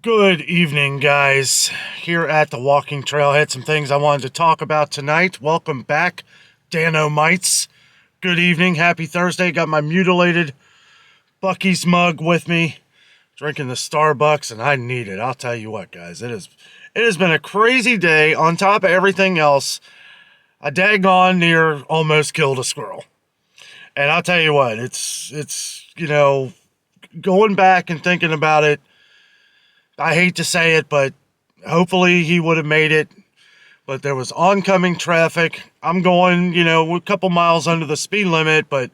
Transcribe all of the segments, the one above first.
Good evening, guys. Here at the walking trail, had some things I wanted to talk about tonight. Welcome back, Danomites. Good evening, happy Thursday. Got my mutilated Buc-ee's mug with me, drinking the Starbucks, and I need it. I'll tell you what, guys, it has been a crazy day. On top of everything else, I daggone near almost killed a squirrel. And I'll tell you what, it's going back and thinking about it. I hate to say it, but hopefully he would have made it. But there was oncoming traffic. I'm going, a couple miles under the speed limit, but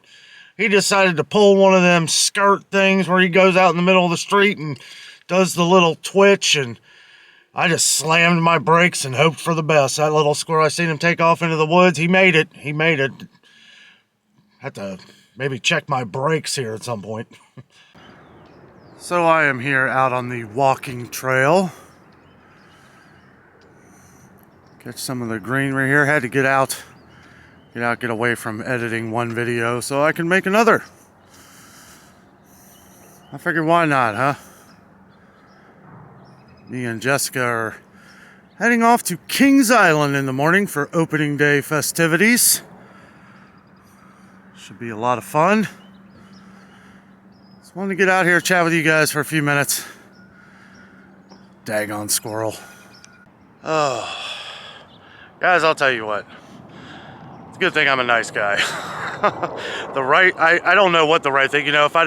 he decided to pull one of them skirt things where he goes out in the middle of the street and does the little twitch, and I just slammed my brakes and hoped for the best. That little squirrel, I seen him take off into the woods. He made it. Had to maybe check my brakes here at some point. So I am here out on the walking trail. Catch some of the greenery here. Had to get away from editing one video so I can make another. I figured, why not, huh? Me and Jessica are heading off to Kings Island in the morning for opening day festivities. Should be a lot of fun. Just wanted to get out here, chat with you guys for a few minutes. Daggone squirrel. Oh, guys, I'll tell you what. It's a good thing I'm a nice guy. I don't know what the right thing. If I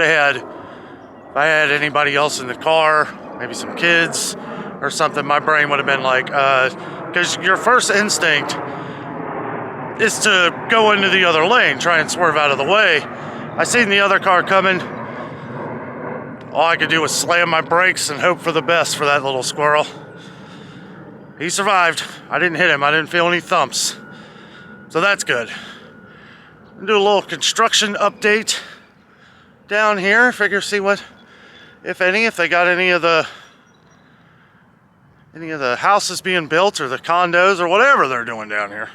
had anybody else in the car, maybe some kids or something, my brain would have been like, because your first instinct is to go into the other lane, try and swerve out of the way. I seen the other car coming. All I could do was slam my brakes and hope for the best for that little squirrel. He survived. I didn't hit him. I didn't feel any thumps. So that's good. I'll do a little construction update down here. Figure see what, if they got any of the houses being built or the condos or whatever they're doing down here.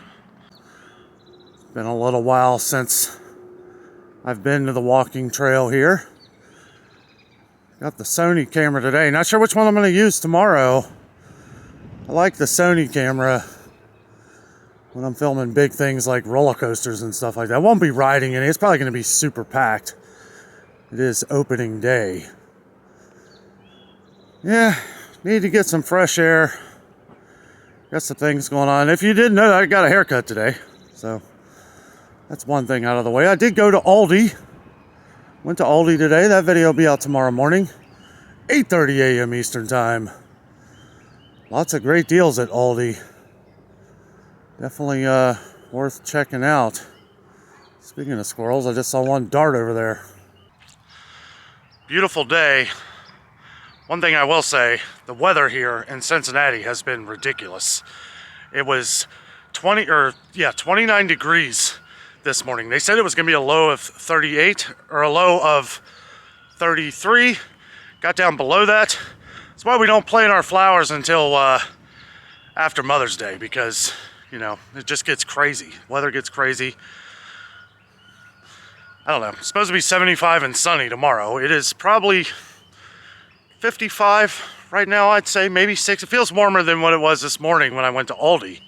It's been a little while since I've been to the walking trail here. Got the Sony camera today. Not sure which one I'm going to use tomorrow. I like the Sony camera when I'm filming big things like roller coasters and stuff like that. I won't be riding any. It's probably going to be super packed. It is opening day. Yeah, need to get some fresh air. Got some things going on. If you didn't know, I got a haircut today. So that's one thing out of the way. I did go to Aldi. Went to Aldi today. That video will be out tomorrow morning, 8:30 a.m. Eastern Time. Lots of great deals at Aldi. Definitely worth checking out. Speaking of squirrels, I just saw one dart over there. Beautiful day. One thing I will say, the weather here in Cincinnati has been ridiculous. It was 29 degrees this morning. They said it was going to be a low of 38 or a low of 33. Got down below that. That's why we don't plant our flowers until after Mother's Day, because it just gets crazy. Weather gets crazy. I don't know. It's supposed to be 75 and sunny tomorrow. It is probably 55 right now, I'd say, maybe 6. It feels warmer than what it was this morning when I went to Aldi.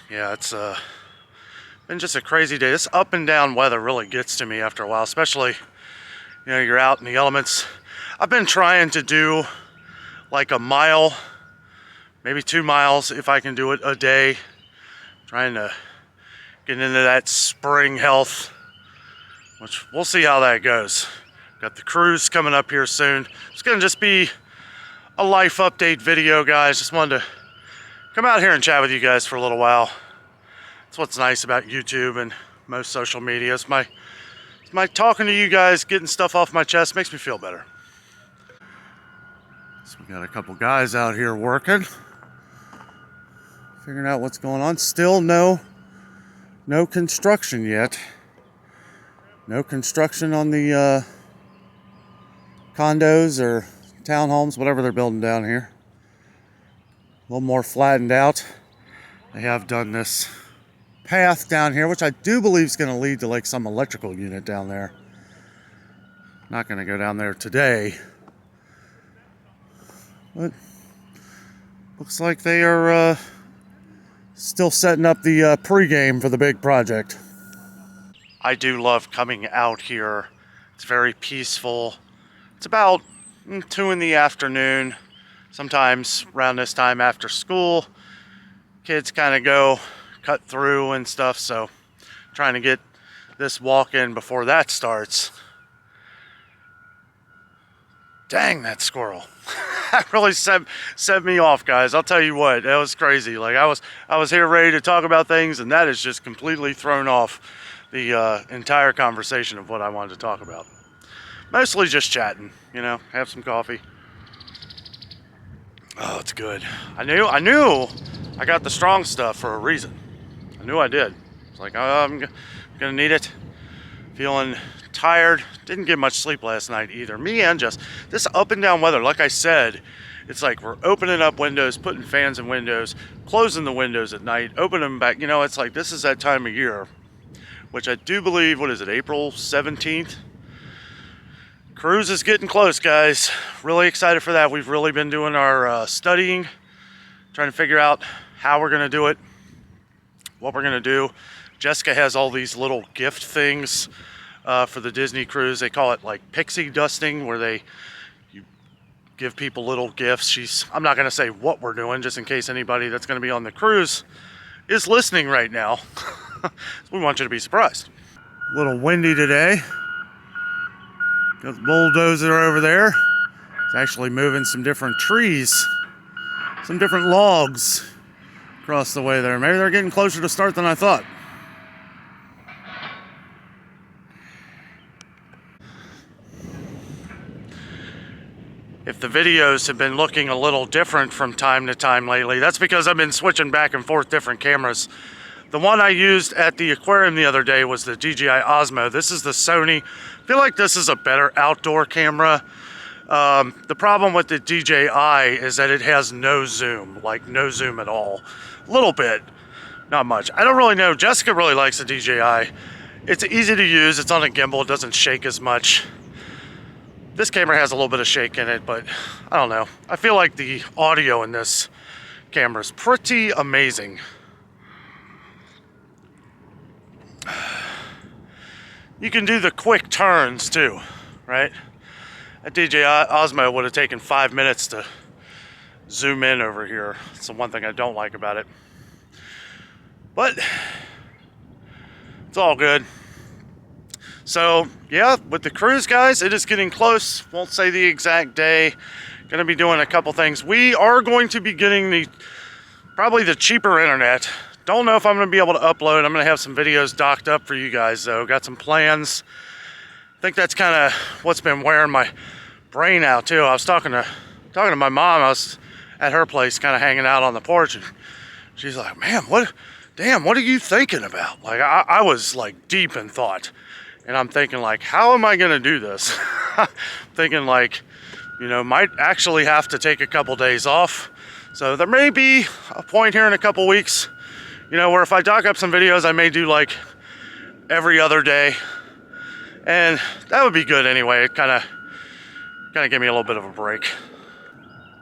Yeah, it's been just a crazy day. This up and down weather really gets to me after a while, especially, you're out in the elements. I've been trying to do like a mile, maybe 2 miles, if I can do it a day. Trying to get into that spring health, which we'll see how that goes. Got the cruise coming up here soon. It's gonna just be a life update video, guys. Just wanted to come out here and chat with you guys for a little while. That's what's nice about YouTube and most social media. It's my talking to you guys, getting stuff off my chest, makes me feel better. So we got a couple guys out here working, figuring out what's going on. Still no construction yet. No construction on the condos or townhomes, whatever they're building down here. A little more flattened out. They have done this path down here, which I do believe is going to lead to like some electrical unit down there. Not going to go down there today. But looks like they are still setting up the pregame for the big project. I do love coming out here. It's very peaceful. It's about 2 in the afternoon. Sometimes around this time after school, kids kind of go cut through and stuff. So trying to get this walk in before that starts. Dang, that squirrel. That really set me off, guys. I'll tell you what, that was crazy. Like I was here ready to talk about things, and that has just completely thrown off the entire conversation of what I wanted to talk about. Mostly just chatting, you know, have some coffee. Oh, it's good. I knew I got the strong stuff for a reason. I knew I did. It's like, oh, I'm gonna need it. Feeling tired. Didn't get much sleep last night either. Me and Jess. This up and down weather, like I said, it's like we're opening up windows, putting fans in windows, closing the windows at night, opening them back. You know, it's like this is that time of year, which I do believe, what is it, April 17th? Cruise is getting close, guys. Really excited for that. We've really been doing our studying, trying to figure out how we're going to do it, what we're going to do. Jessica has all these little gift things for the Disney cruise. They call it like pixie dusting, where you give people little gifts. I'm not going to say what we're doing, just in case anybody that's going to be on the cruise is listening right now. We want you to be surprised. A little windy today. Got the bulldozer over there. It's actually moving some different trees, some different logs across the way there. Maybe they're getting closer to start than I thought. If the videos have been looking a little different from time to time lately, that's because I've been switching back and forth different cameras. The one I used at the aquarium the other day was the DJI Osmo. This is the Sony. I feel like this is a better outdoor camera. The problem with the DJI is that it has no zoom, like no zoom at all. A little bit, not much. I don't really know. Jessica really likes the DJI. It's easy to use. It's on a gimbal. It doesn't shake as much. This camera has a little bit of shake in it, but I don't know. I feel like the audio in this camera is pretty amazing. You can do the quick turns too, right? That DJI Osmo would have taken 5 minutes to zoom in over here. It's the one thing I don't like about it. But it's all good. So yeah, with the cruise, guys, it is getting close. Won't say the exact day. Gonna be doing a couple things. We are going to be getting probably the cheaper internet. Don't know if I'm going to be able to upload. I'm going to have some videos docked up for you guys, though. Got some plans. I think that's kind of what's been wearing my brain out, too. I was talking to my mom. I was at her place, kind of hanging out on the porch, and she's like, man, what are you thinking about? Like, I was, like, deep in thought. And I'm thinking, like, how am I going to do this? Thinking, like, you know, might actually have to take a couple days off. So there may be a point here in a couple weeks, you know, where if I dock up some videos, I may do like every other day, and that would be good anyway. It kind of give me a little bit of a break.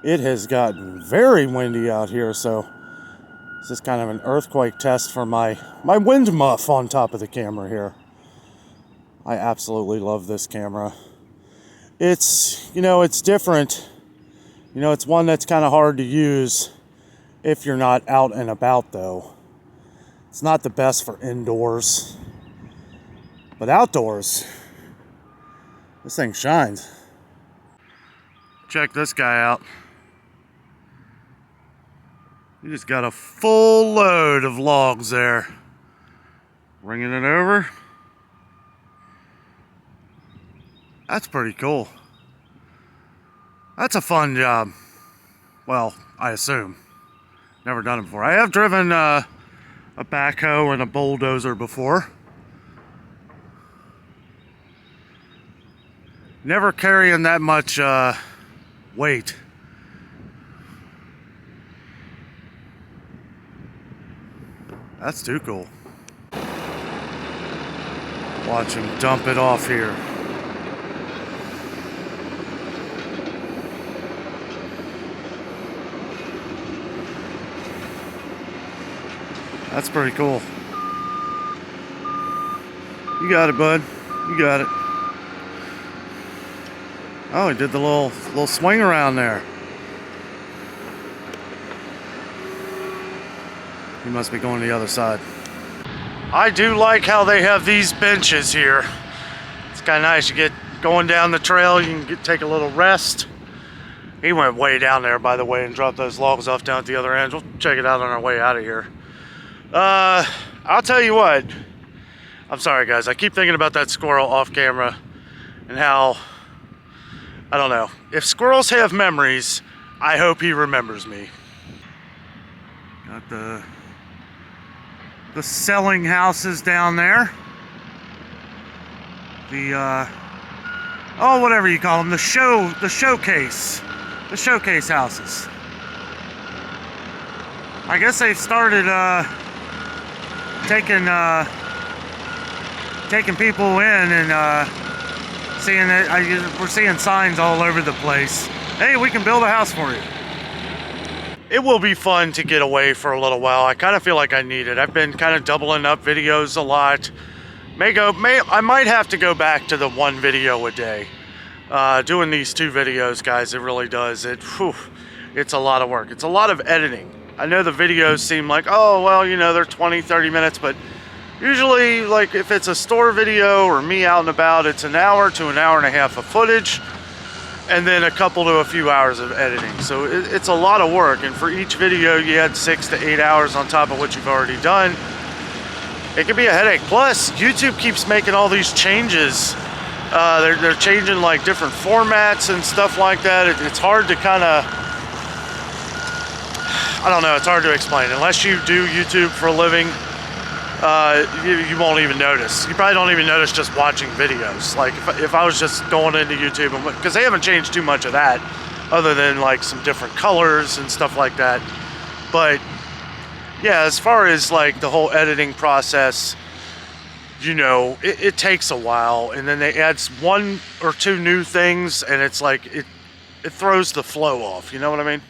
It has gotten very windy out here, so this is kind of an earthquake test for my wind muff on top of the camera here. I absolutely love this camera. It's, you know, it's different. You know, it's one that's kind of hard to use if you're not out and about, though. It's not the best for indoors, but outdoors, this thing shines. Check this guy out. He just got a full load of logs there. Bringing it over. That's pretty cool. That's a fun job. Well, I assume. Never done it before. I have driven a backhoe and a bulldozer before. Never carrying that much weight. That's too cool. Watch him dump it off here. That's pretty cool. You got it, bud. You got it. Oh, he did the little swing around there. He must be going to the other side. I do like how they have these benches here. It's kind of nice. You get going down the trail, you can take a little rest. He went way down there, by the way, and dropped those logs off down at the other end. We'll check it out on our way out of here. I'll tell you what. I'm sorry, guys. I keep thinking about that squirrel off camera and how, I don't know. If squirrels have memories, I hope he remembers me. Got the selling houses down there. The, oh, whatever you call them, the showcase houses. I guess they've started, taking people in and seeing that we're seeing signs all over the place. Hey, we can build a house for you. It will be fun to get away for a little while. I kind of feel like I need it. I've been kind of doubling up videos a lot. I might have to go back to the one video a day. Doing these 2 videos, guys, it really does. It's a lot of work. It's a lot of editing. I know the videos seem like, oh, well, you know, they're 20, 30 minutes, but usually, like, if it's a store video or me out and about, it's an hour to an hour and a half of footage, and then a couple to a few hours of editing. So it's a lot of work, and for each video, you add 6 to 8 hours on top of what you've already done. It can be a headache. Plus, YouTube keeps making all these changes. They're changing, like, different formats and stuff like that. It's hard to kind of, I don't know, it's hard to explain. Unless you do YouTube for a living, you won't even notice. You probably don't even notice just watching videos. Like, if I was just going into YouTube, because they haven't changed too much of that, other than, like, some different colors and stuff like that. But, yeah, as far as, like, the whole editing process, you know, it takes a while, and then they add 1 or 2 new things, and it's like, it throws the flow off, you know what I mean?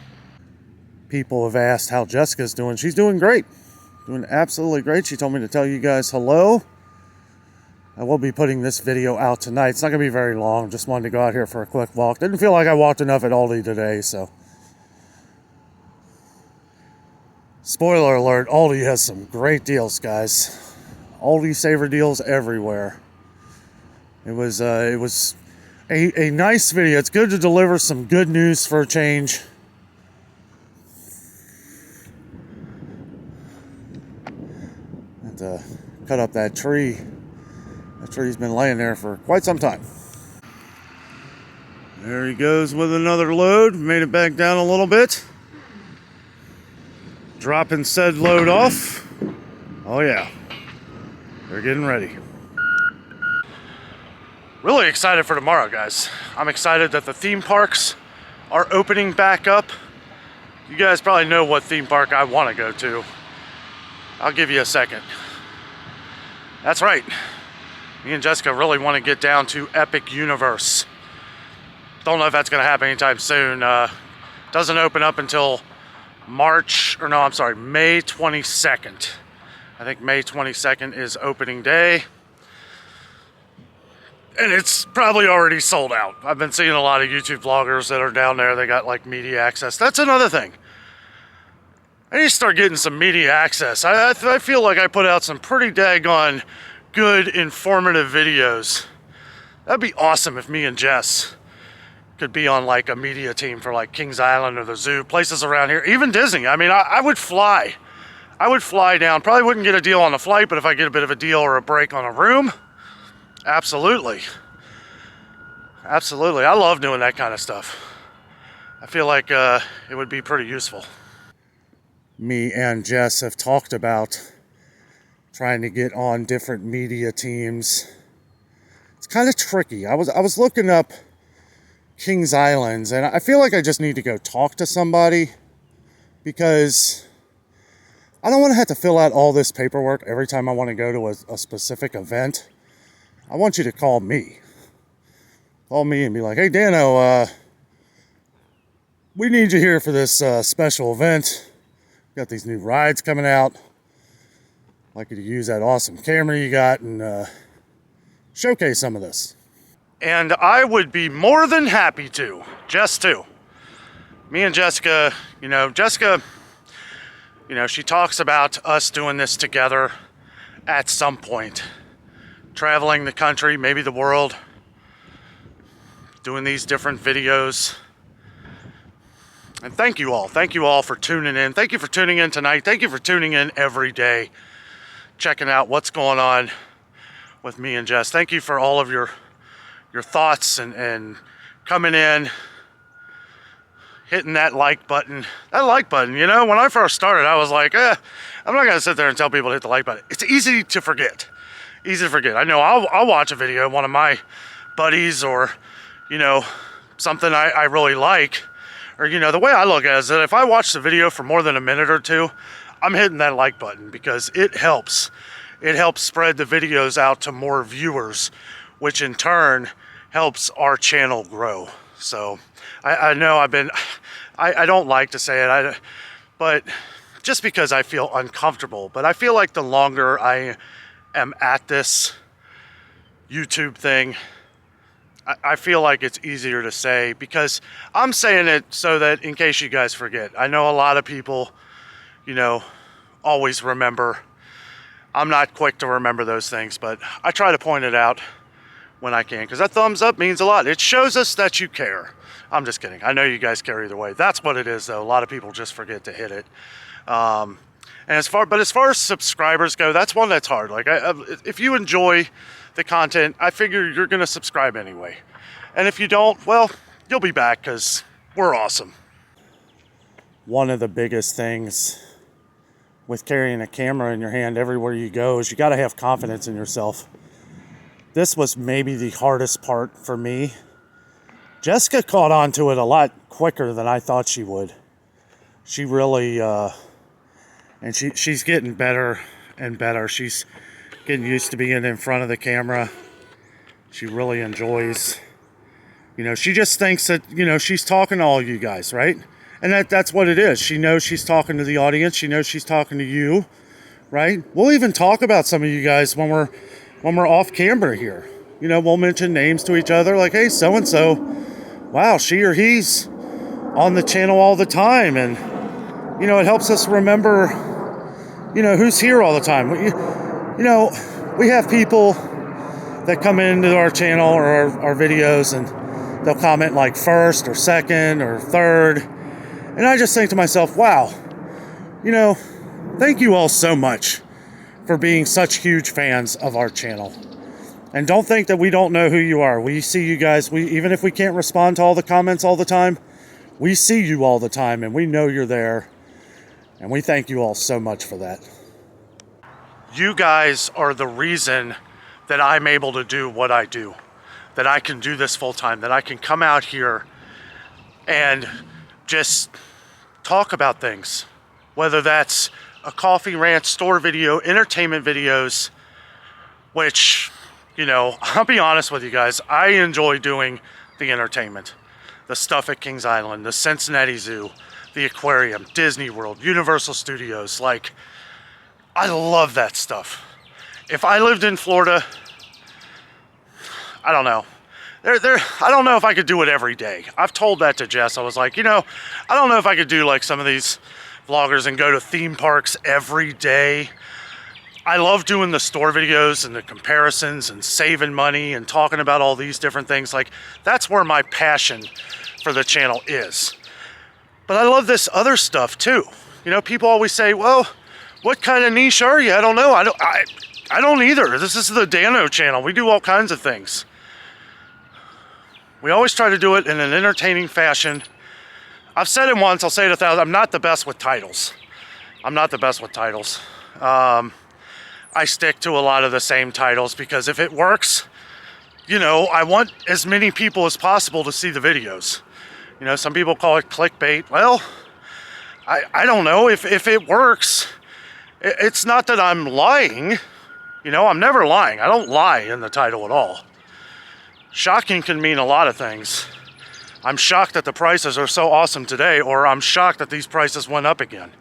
People have asked how Jessica's doing. She's doing great. Doing absolutely great. She told me to tell you guys hello. I will be putting this video out tonight. It's not going to be very long. Just wanted to go out here for a quick walk. Didn't feel like I walked enough at Aldi today, so. Spoiler alert, Aldi has some great deals, guys. Aldi Saver deals everywhere. It was a nice video. It's good to deliver some good news for a change. Had to cut up that tree. That tree's been laying there for quite some time. There he goes with another load. Made it back down a little bit. Dropping said load off. Oh yeah. They're getting ready. Really excited for tomorrow, guys. I'm excited that the theme parks are opening back up. You guys probably know what theme park I want to go to. I'll give you a second. That's right. Me and Jessica really want to get down to Epic Universe. Don't know if that's going to happen anytime soon. Doesn't open up until May 22nd. I think May 22nd is opening day. And it's probably already sold out. I've been seeing a lot of YouTube vloggers that are down there. They got like media access. That's another thing. I need to start getting some media access. I feel like I put out some pretty daggone good, informative videos. That'd be awesome if me and Jess could be on like a media team for like Kings Island or the zoo, places around here, even Disney. I mean, I would fly. I would fly down. Probably wouldn't get a deal on the flight, but if I get a bit of a deal or a break on a room, absolutely. Absolutely. I love doing that kind of stuff. I feel like it would be pretty useful. Me and Jess have talked about trying to get on different media teams. It's kind of tricky. I was looking up Kings Islands, and I feel like I just need to go talk to somebody because I don't want to have to fill out all this paperwork every time I want to go to a specific event. I want you to call me. Call me and be like, hey, Dano, we need you here for this special event. Got these new rides coming out. I'd like you to use that awesome camera you got and showcase some of this. And I would be more than happy to. Jess too. Me and Jessica, Jessica, she talks about us doing this together at some point. Traveling the country, maybe the world, doing these different videos. And thank you all for tuning in. Thank you for tuning in tonight. Thank you for tuning in every day, checking out what's going on with me and Jess. Thank you for all of your thoughts and coming in, hitting that like button. That like button, when I first started, I was like, I'm not gonna sit there and tell people to hit the like button. It's easy to forget. Easy to forget. I know I'll watch a video of one of my buddies or, something I really like. Or, the way I look at it is that if I watch the video for more than a minute or two, I'm hitting that like button because it helps. It helps spread the videos out to more viewers, which in turn helps our channel grow. So I know I don't like to say it, but just because I feel uncomfortable. But I feel like the longer I am at this YouTube thing, I feel like it's easier to say because I'm saying it so that in case you guys forget. I know a lot of people, always remember. I'm not quick to remember those things, but I try to point it out when I can because that thumbs up means a lot. It shows us that you care. I'm just kidding. I know you guys care either way. That's what it is, though. A lot of people just forget to hit it. And as far as subscribers go, that's one that's hard. Like, if you enjoy the content, I figure you're going to subscribe anyway. And if you don't, well, you'll be back because we're awesome. One of the biggest things with carrying a camera in your hand everywhere you go is you got to have confidence in yourself. This was maybe the hardest part for me. Jessica caught on to it a lot quicker than I thought she would. She really, and she's getting better and better. She's getting used to being in front of the camera. She really enjoys, she just thinks that, she's talking to all you guys, right? And that's what it is. She knows she's talking to the audience. She knows she's talking to you, right? We'll even talk about some of you guys when we're off camera here. We'll mention names to each other like, hey, so-and-so, wow, she or he's on the channel all the time. And, it helps us remember, who's here all the time. We have people that come into our channel or our videos and they'll comment like first or second or third. And I just think to myself, wow, thank you all so much for being such huge fans of our channel. And don't think that we don't know who you are. We see you guys. Even if we can't respond to all the comments all the time, we see you all the time and we know you're there. And we thank you all so much for that. You guys are the reason that I'm able to do what I do, that I can do this full time, that I can come out here and just talk about things, whether that's a coffee rant, store video, entertainment videos, which, I'll be honest with you guys, I enjoy doing the entertainment, the stuff at Kings Island, the Cincinnati Zoo, the aquarium, Disney World, Universal Studios. Like, I love that stuff. If I lived in Florida, I don't know. I don't know if I could do it every day. I've told that to Jess. I was like, I don't know if I could do like some of these vloggers and go to theme parks every day. I love doing the store videos and the comparisons and saving money and talking about all these different things. Like, that's where my passion for the channel is. But I love this other stuff too. People always say, well, what kind of niche are you? I don't know. I don't either. This is the Dano channel. We do all kinds of things. We always try to do it in an entertaining fashion. I've said it once, I'll say it 1,000. I'm not the best with titles. I stick to a lot of the same titles because if it works, I want as many people as possible to see the videos. Some people call it clickbait. Well, I don't know if it works. It's not that I'm lying. I'm never lying. I don't lie in the title at all. Shocking can mean a lot of things. I'm shocked that the prices are so awesome today, or I'm shocked that these prices went up again.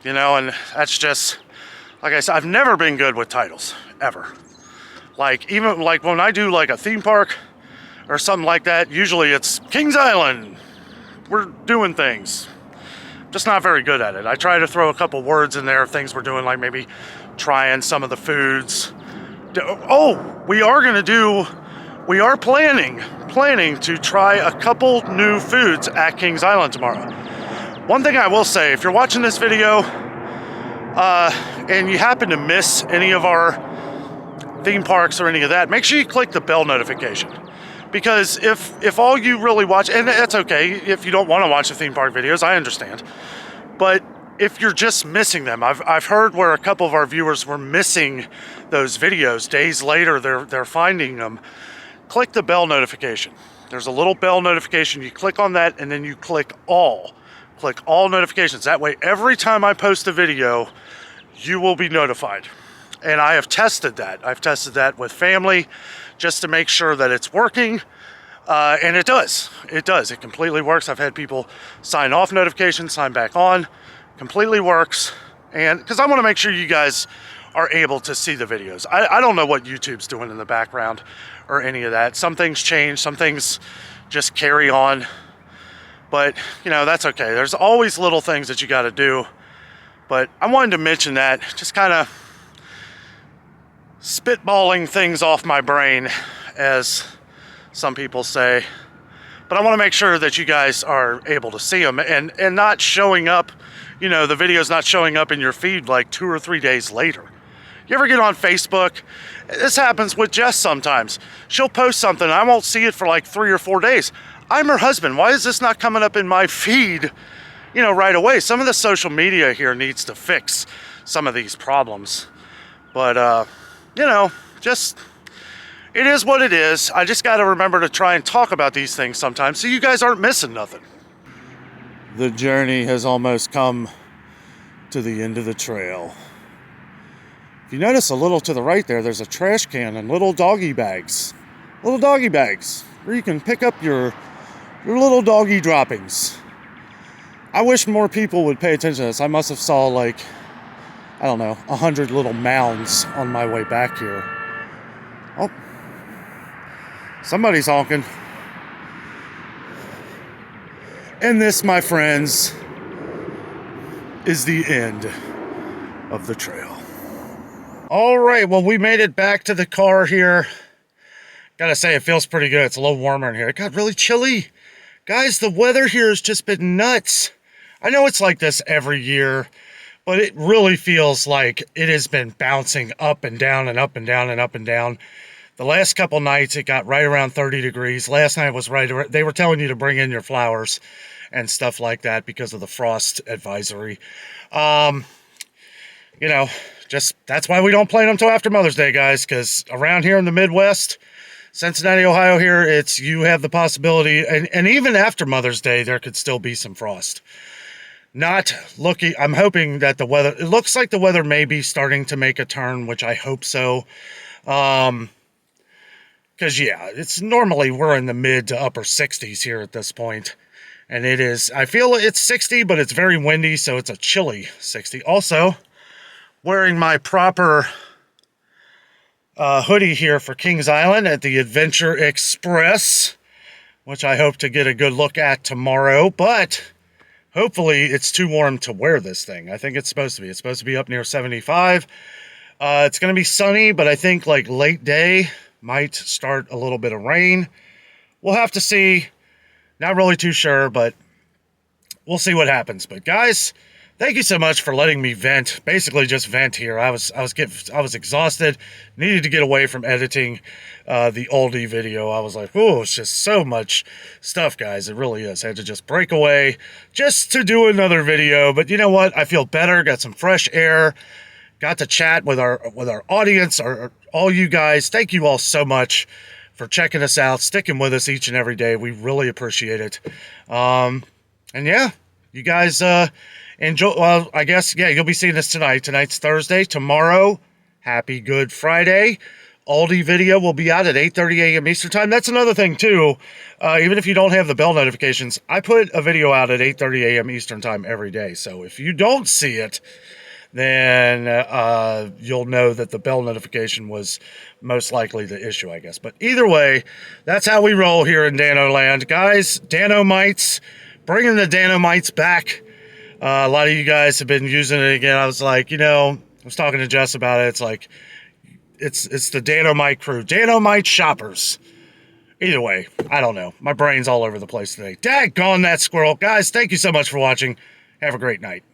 And that's just like I said, I've never been good with titles, ever. Like, even like when I do like a theme park or something like that, usually it's Kings Island, we're doing things. Just not very good at it. I try to throw a couple words in there of things we're doing, like maybe trying some of the foods. Oh, we are planning to try a couple new foods at Kings Island tomorrow. One thing I will say, if you're watching this video and you happen to miss any of our theme parks or any of that, make sure you click the bell notification. Because if all you really watch, and that's okay, if you don't want to watch the theme park videos, I understand. But if you're just missing them, I've heard where a couple of our viewers were missing those videos. Days later, they're finding them. Click the bell notification. There's a little bell notification. You click on that, and then you click all. Click all notifications. That way, every time I post a video, you will be notified. And I have tested that. I've tested that with family, just to make sure that it's working, and it does. It does. It completely works. I've had people sign off notifications, sign back on. Completely works, and because I want to make sure you guys are able to see the videos. I don't know what YouTube's doing in the background or any of that. Some things change, some things just carry on, but you know, that's okay. There's always little things that you got to do, but I wanted to mention that, just kind of spitballing things off my brain, as some people say. But I want to make sure that you guys are able to see them and not showing up, you know, the video's not showing up in your feed like 2 or 3 days later. You ever get on Facebook? This happens with Jess sometimes. She'll post something, I won't see it for like 3 or 4 days. I'm her husband. Why is this not coming up in my feed, you know, right away? Some of the social media here needs to fix some of these problems. But, you know, just, it is what it is. I just got to remember to try and talk about these things sometimes so you guys aren't missing nothing. The journey has almost come to the end of the trail. If you notice a little to the right there, there's a trash can and little doggy bags. Little doggy bags where you can pick up your little doggy droppings. I wish more people would pay attention to this. I must have saw like, I don't know, 100 little mounds on my way back here. Oh, somebody's honking. And this, my friends, is the end of the trail. All right, well, we made it back to the car here. Gotta say, it feels pretty good. It's a little warmer in here. It got really chilly. Guys, the weather here has just been nuts. I know it's like this every year, but it really feels like it has been bouncing up and down and up and down and up and down. The last couple nights, it got right around 30 degrees. Last night was right, they were telling you to bring in your flowers and stuff like that because of the frost advisory. You know, just, that's why we don't plant them till after Mother's Day, guys, because around here in the Midwest, Cincinnati, Ohio here, it's, you have the possibility, and even after Mother's Day, there could still be some frost. Not looking, I'm hoping that the weather, it looks like the weather may be starting to make a turn, which I hope so. Because, yeah, it's normally we're in the mid to upper 60s here at this point. And it is, I feel it's 60, but it's very windy, so it's a chilly 60. Also, wearing my proper hoodie here for Kings Island at the Adventure Express, which I hope to get a good look at tomorrow. But hopefully it's too warm to wear this thing. I think it's supposed to be. It's supposed to be up near 75. It's going to be sunny, but I think like late day might start a little bit of rain. We'll have to see. Not really too sure, but we'll see what happens. But guys, thank you so much for letting me vent. Basically just vent here. I was exhausted. Needed to get away from editing the oldie video. I was like, oh, it's just so much stuff, guys. It really is. I had to just break away just to do another video. But you know what? I feel better. Got some fresh air. Got to chat with our audience, all you guys. Thank you all so much for checking us out, sticking with us each and every day. We really appreciate it. And yeah, you guys enjoy. Well, I guess, yeah, you'll be seeing this tonight. Tonight's Thursday. Tomorrow, happy Good Friday. Oldie video will be out at 8:30 a.m. Eastern Time. That's another thing, too. Even if you don't have the bell notifications, I put a video out at 8:30 a.m. Eastern Time every day. So if you don't see it, then you'll know that the bell notification was most likely the issue, I guess. But either way, that's how we roll here in Dano Land. Guys, Danomites, bringing the Danomites back. A lot of you guys have been using it again. I was like, I was talking to Jess about it. It's like, it's the Danomite crew, Danomite shoppers. Either way, I don't know. My brain's all over the place today. Daggone that squirrel. Guys, thank you so much for watching. Have a great night.